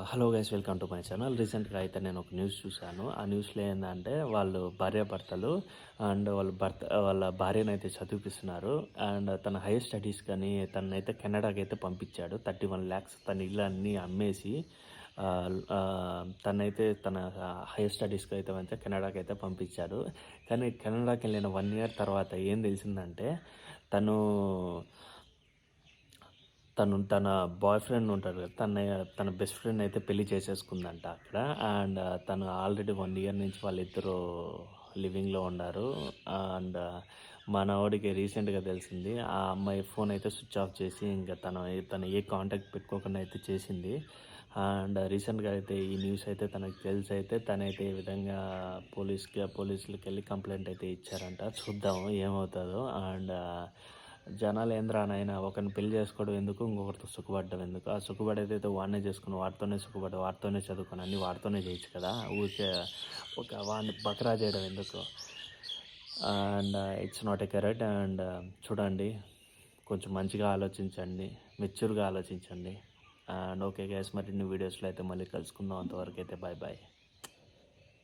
Hello guys, welcome to my channel. రీసెంట్గా అయితే నేను ఒక న్యూస్ చూశాను. ఆ న్యూస్లో ఏంటంటే వాళ్ళు భార్యాభర్తలు అండ్ వాళ్ళ భార్యను అయితే చదివిపిస్తున్నారు. అండ్ తన హైయర్ స్టడీస్ కానీ తనైతే కెనడాకి అయితే పంపించాడు. 31 lakhs తన ఇల్లు అన్నీ అమ్మేసి తనైతే తన హైయర్ స్టడీస్కి అయితే కెనడాకి అయితే పంపించాడు. కానీ కెనడాకి వెళ్ళిన 1 year తర్వాత ఏం తెలిసిందంటే తను తన బాయ్ ఫ్రెండ్ ఉంటాడు కదా, తన బెస్ట్ ఫ్రెండ్ అయితే పెళ్లి చేసేసుకుందంట అక్కడ. అండ్ తను ఆల్రెడీ 1 year నుంచి వాళ్ళిద్దరూ లివింగ్లో ఉన్నారు. అండ్ మనవాడికి రీసెంట్గా తెలిసింది ఆ అమ్మాయి ఫోన్ అయితే స్విచ్ ఆఫ్ చేసి ఇంకా తను ఏ కాంటాక్ట్ పెట్టుకోకుండా అయితే చేసింది. అండ్ రీసెంట్గా అయితే ఈ న్యూస్ అయితే తనకు తెలిసి అయితే తనైతే ఈ విధంగా పోలీసులకి వెళ్ళి కంప్లైంట్ అయితే ఇచ్చారంట. చూద్దాము ఏమవుతుందో. అండ్ జనాలు ఏంద్రా నాయన, ఒకరిని పెళ్లి చేసుకోవడం ఎందుకు, ఇంకొకరితో సుఖపడ్డం ఎందుకు? ఆ సుఖపడేదైతే వాడినే చేసుకుని వాడితోనే సుఖపడి వాడితోనే చదువుకొని అన్నీ వాడితోనే చేయొచ్చు కదా. ఊరికే వాడిని బకరా చేయడం ఎందుకు? And it's not a correct. And చూడండి, కొంచెం మంచిగా ఆలోచించండి, మెచ్యూర్గా ఆలోచించండి. అండ్ ఓకే గైస్, మరిన్ని వీడియోస్లో అయితే మళ్ళీ కలుసుకుందాం. అంతవరకు అయితే బాయ్ బాయ్.